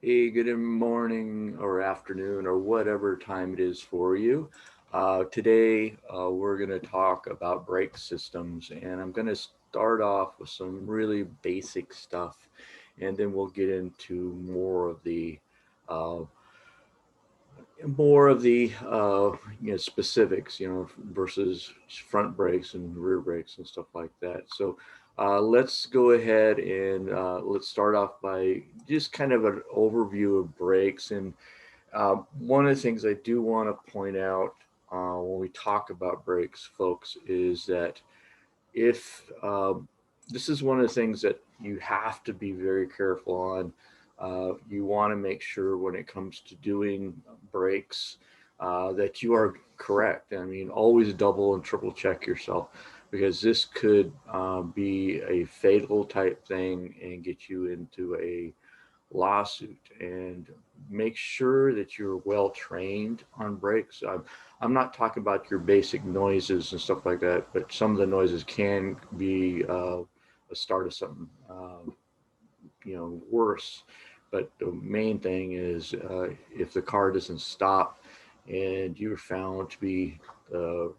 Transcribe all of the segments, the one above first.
Hey, good morning or afternoon or whatever time it is for you. Today, we're going to talk about brake systems, and I'm going to start off with some really basic stuff, and then we'll get into uh, specifics, versus front brakes and rear brakes and stuff like that. So let's go ahead and let's start off by just kind of an overview of brakes. And one of the things I do want to point out when we talk about brakes, folks, is that if this is one of the things that you have to be very careful on. You want to make sure when it comes to doing brakes that you are correct. I mean, always double and triple check yourself because this could be a fatal type thing and get you into a lawsuit. And make sure that you're well trained on brakes. I'm not talking about your basic noises and stuff like that, but some of the noises can be a start of something worse. But the main thing is if the car doesn't stop and you're found to be the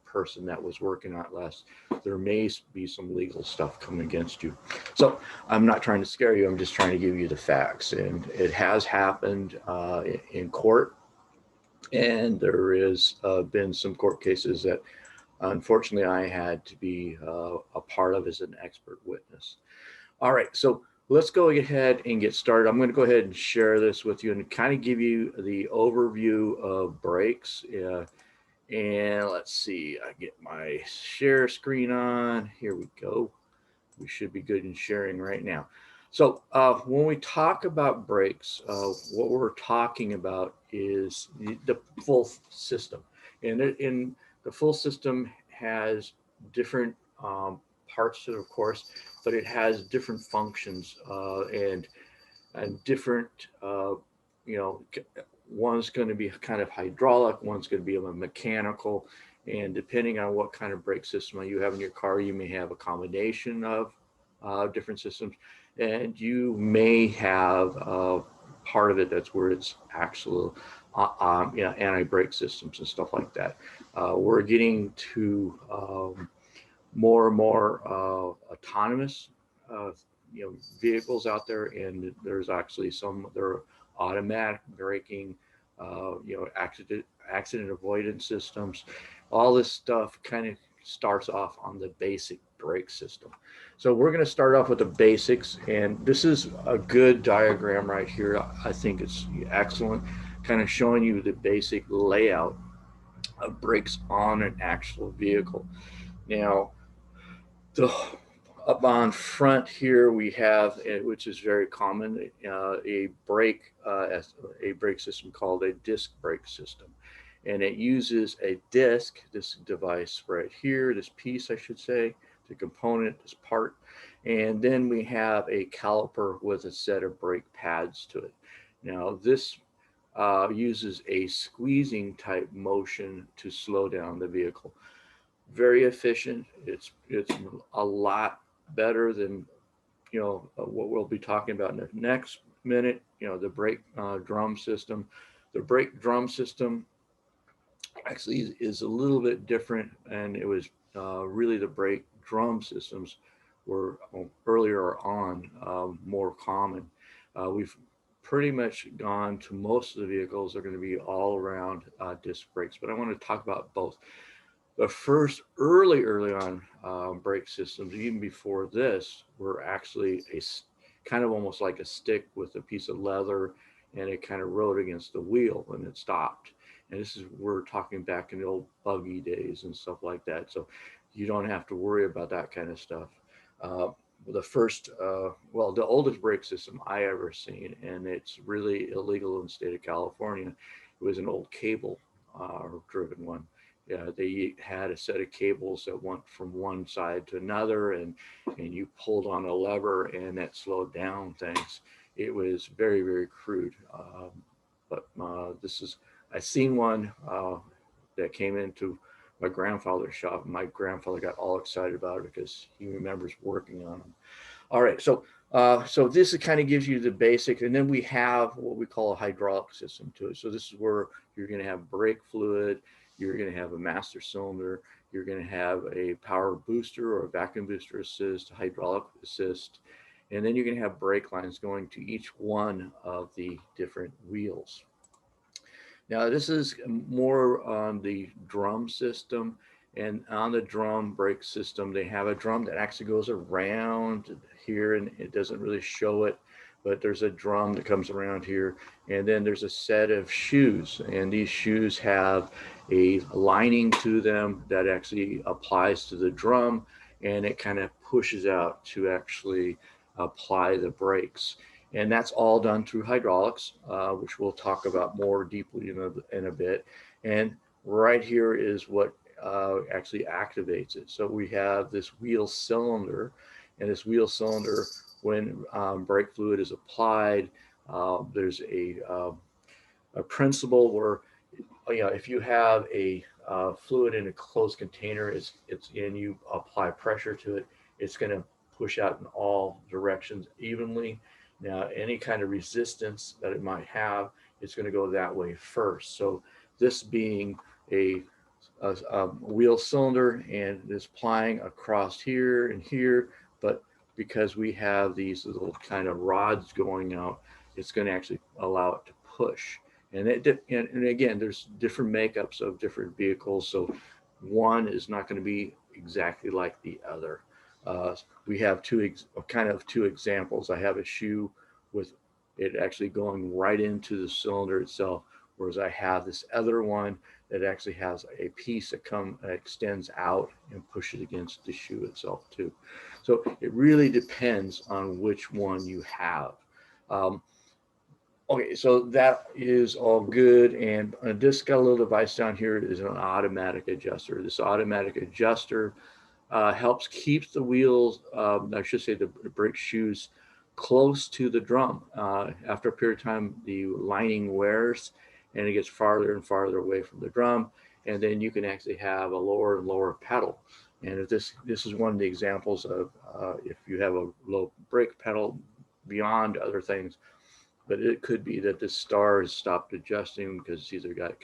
person that was working on it last, there may be some legal stuff coming against you. So I'm not trying to scare you. I'm just trying to give you the facts. And it has happened in court. And there has been some court cases that unfortunately I had to be a part of as an expert witness. All right, so let's go ahead and get started. I'm going to go ahead and share this with you and kind of give you the overview of brakes. And let's see, I get my share screen on. Here we go. We should be good in sharing right now. So when we talk about brakes, what we're talking about is the full system. And in the full system has different parts to it, of course, but it has different functions and different, you know, one's going to be kind of hydraulic, one's going to be a mechanical, and depending on what kind of brake system you have in your car, you may have a combination of different systems, and you may have part of it that's where it's actual, anti-brake systems and stuff like that. We're getting to more and more autonomous, uh, vehicles out there, and there's actually some there are automatic braking, accident avoidance systems. All this stuff kind of starts off on the basic brake system. So we're going to start off with the basics, and this is a good diagram right here. I think it's excellent, kind of showing you the basic layout of brakes on an actual vehicle. Now, the up on front here we have, which is very common, a brake system called a disc brake system, and it uses a disc, this device right here, this piece I should say, the component, this part, and then we have a caliper with a set of brake pads to it. Now this uses a squeezing type motion to slow down the vehicle. Very efficient. It's a lot better than what we'll be talking about in the next minute. The brake drum system. The brake drum system actually is a little bit different, and it was really the brake drum systems were earlier on more common. We've pretty much gone to most of the vehicles are going to be all around disc brakes, but I want to talk about both. The first early on brake systems, even before this, were actually kind of almost like a stick with a piece of leather, and it kind of rode against the wheel and it stopped. And this is we're talking back in the old buggy days and stuff like that. So you don't have to worry about that kind of stuff. Uh, the oldest brake system I ever seen, and it's really illegal in the state of California. It was an old cable driven one. Yeah, they had a set of cables that went from one side to another, and you pulled on a lever, and that slowed down things. It was very very crude, but this is I seen one that came into my grandfather's shop. My grandfather got all excited about it because he remembers working on them. All right, so So this kind of gives you the basic, and then we have what we call a hydraulic system to it. So this is where you're going to have brake fluid, you're going to have a master cylinder, you're going to have a power booster or a vacuum booster assist, hydraulic assist, and then you're going to have brake lines going to each one of the different wheels. Now, this is more on the drum system. And on the drum brake system, they have a drum that actually goes around here, and it doesn't really show it, but there's a drum that comes around here. And then there's a set of shoes, and these shoes have a lining to them that actually applies to the drum, and it kind of pushes out to actually apply the brakes. And that's all done through hydraulics, which we'll talk about more deeply in a bit. And right here is what actually activates it. So we have this wheel cylinder, and this wheel cylinder, when brake fluid is applied, there's a principle where, you know, if you have a fluid in a closed container, and you apply pressure to it, it's going to push out in all directions evenly. Now, any kind of resistance that it might have, it's going to go that way first. So this being a wheel cylinder, and it's plying across here and here, but because we have these little kind of rods going out, it's going to actually allow it to push. And again, there's different makeups of different vehicles, so one is not going to be exactly like the other. We have two examples. I have a shoe with it actually going right into the cylinder itself, whereas I have this other one that actually has a piece that extends out and pushes against the shoe itself too. So it really depends on which one you have. Um, Okay, so that is all good. And this got a little device down here is an automatic adjuster. This automatic adjuster helps keep the wheels, I should say the brake shoes, close to the drum. After a period of time, the lining wears and it gets farther and farther away from the drum. And then you can actually have a lower and lower pedal. And if this is one of the examples of if you have a low brake pedal beyond other things, but it could be that the star has stopped adjusting because it's either got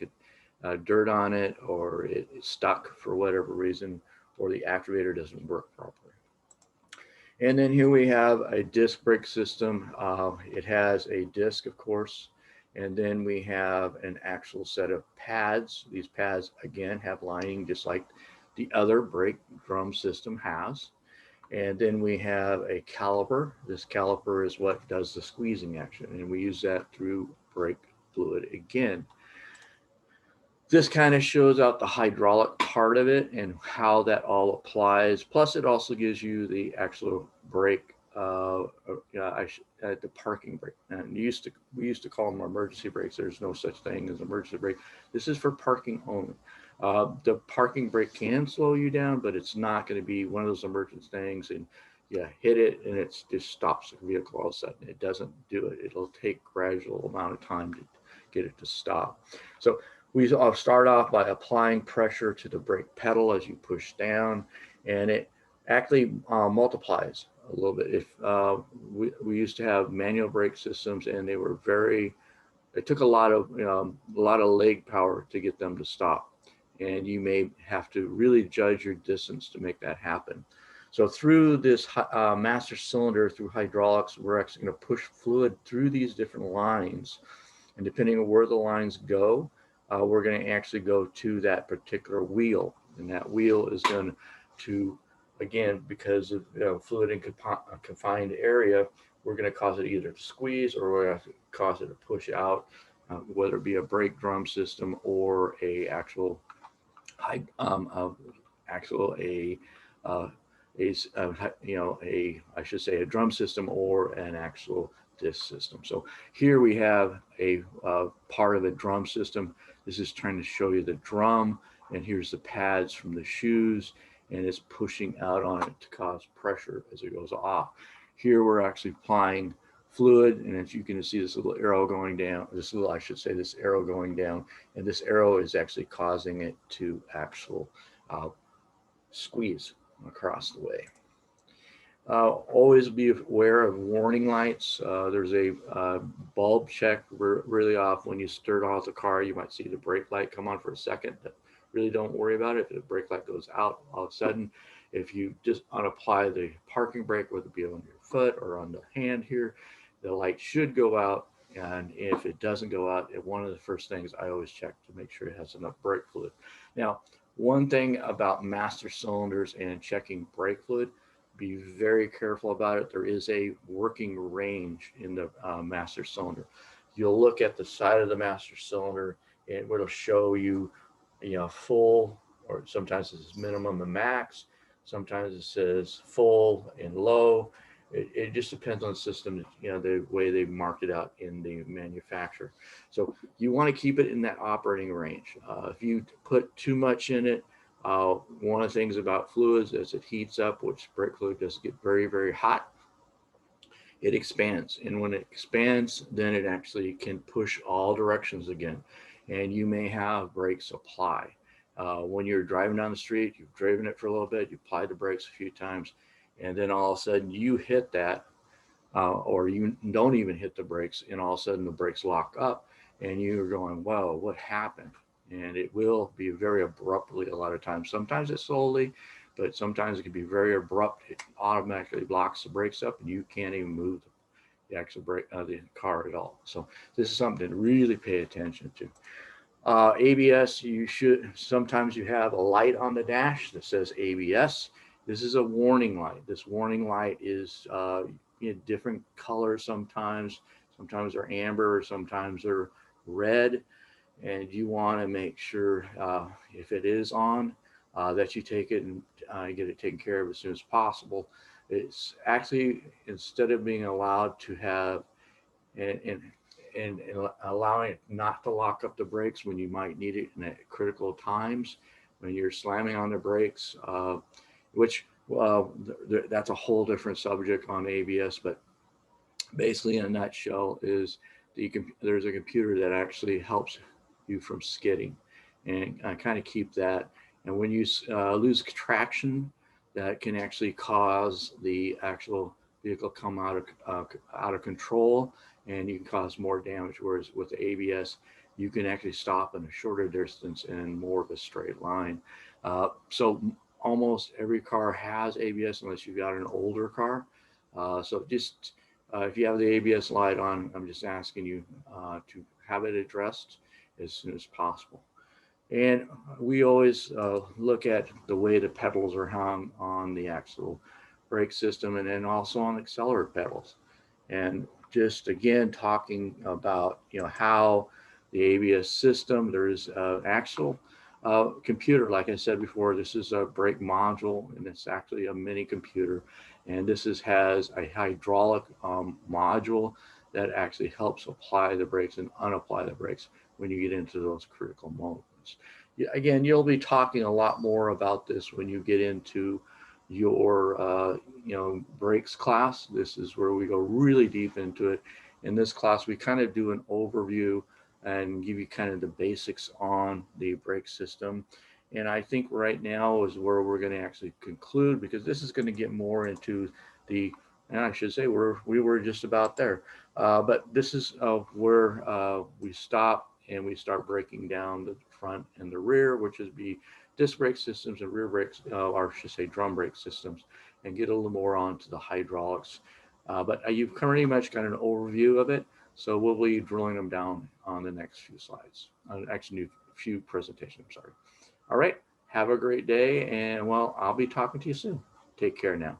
dirt on it, or it's stuck for whatever reason, or the activator doesn't work properly. And then here we have a disc brake system. It has a disc, of course, and then we have an actual set of pads. These pads, again, have lining just like the other brake drum system has. And then we have a caliper. This caliper is what does the squeezing action, and we use that through brake fluid again. This kind of shows out the hydraulic part of it and how that all applies. Plus, it also gives you the actual brake, the parking brake. And we used to call them emergency brakes. There's no such thing as emergency brake. This is for parking only. The parking brake can slow you down, but it's not going to be one of those emergency things. And you hit it, and it just stops the vehicle all of a sudden. It doesn't do it. It'll take gradual amount of time to get it to stop. So we start off by applying pressure to the brake pedal as you push down, and it actually multiplies a little bit. If we used to have manual brake systems, and they were it took a lot of leg power to get them to stop, and you may have to really judge your distance to make that happen. So through this master cylinder, through hydraulics, we're actually going to push fluid through these different lines, and depending on where the lines go, we're going to actually go to that particular wheel, and that wheel is going to, again, because of fluid in a confined area, we're going to cause it either to squeeze, or we're going to cause it to push out, whether it be a brake drum system or a actual I should say a drum system or an actual disc system. So here we have a part of a drum system. This is trying to show you the drum, and here's the pads from the shoes, and it's pushing out on it to cause pressure as it goes off. Here we're actually applying fluid, and as you can see, this little arrow going down, this arrow going down, and this arrow is actually causing it to actual squeeze across the way. Always be aware of warning lights. There's a bulb check really off when you start off the car. You might see the brake light come on for a second. Really don't worry about it. If the brake light goes out all of a sudden, if you just unapply the parking brake, whether it be on your foot or on the hand here, the light should go out. And if it doesn't go out, one of the first things I always check to make sure it has enough brake fluid. Now, one thing about master cylinders and checking brake fluid, be very careful about it. There is a working range in the master cylinder. You'll look at the side of the master cylinder and it'll show you, full, or sometimes it says minimum and max. Sometimes it says full and low. It just depends on the system, the way they marked it out in the manufacturer. So you want to keep it in that operating range. If you put too much in it, one of the things about fluids, as it heats up, which brake fluid does get very, very hot, it expands. And when it expands, then it actually can push all directions again. And you may have brake supply. When you're driving down the street, you've driven it for a little bit, you applied the brakes a few times, and then all of a sudden you hit that, or you don't even hit the brakes, and all of a sudden the brakes lock up, and you're going, "Whoa, what happened?" And it will be very abruptly a lot of times. Sometimes it's slowly, but sometimes it can be very abrupt. It automatically blocks the brakes up, and you can't even move the actual brake of the car at all. So this is something to really pay attention to. ABS, you should, sometimes you have a light on the dash that says ABS. This is a warning light. This warning light is different colors sometimes. Sometimes they're amber, sometimes they're red. And you want to make sure if it is on, that you take it and get it taken care of as soon as possible. It's actually, instead of being allowed to have and, and and allowing it not to lock up the brakes when you might need it in critical times when you're slamming on the brakes, which that's a whole different subject on ABS. But basically, in a nutshell, is there's a computer that actually helps you from skidding, and kind of keep that. And when you lose traction, that can actually cause the actual vehicle come out of control, and you can cause more damage. Whereas with the ABS, you can actually stop in a shorter distance and more of a straight line. So almost every car has ABS unless you've got an older car. So just if you have the ABS light on, I'm just asking you to have it addressed as soon as possible. And we always look at the way the pedals are hung on the actual brake system, and then also on accelerator pedals. And just again, talking about how the ABS system, there's actual computer. Like I said before, this is a brake module, and it's actually a mini computer. And has a hydraulic module that actually helps apply the brakes and unapply the brakes when you get into those critical moments. Again, you'll be talking a lot more about this when you get into your brakes class. This is where we go really deep into it. In this class, we kind of do an overview and give you kind of the basics on the brake system. And I think right now is where we're going to actually conclude, because this is going to get more into the, and I should say we were just about there. But this is where we stop and we start breaking down the front and the rear, which is be disc brake systems and rear brakes, or I should say drum brake systems, and get a little more onto the hydraulics. But you've pretty much got an overview of it. So we'll be drilling them down on the next few slides, actually few presentations, I'm sorry. All right, have a great day, and well, I'll be talking to you soon. Take care now.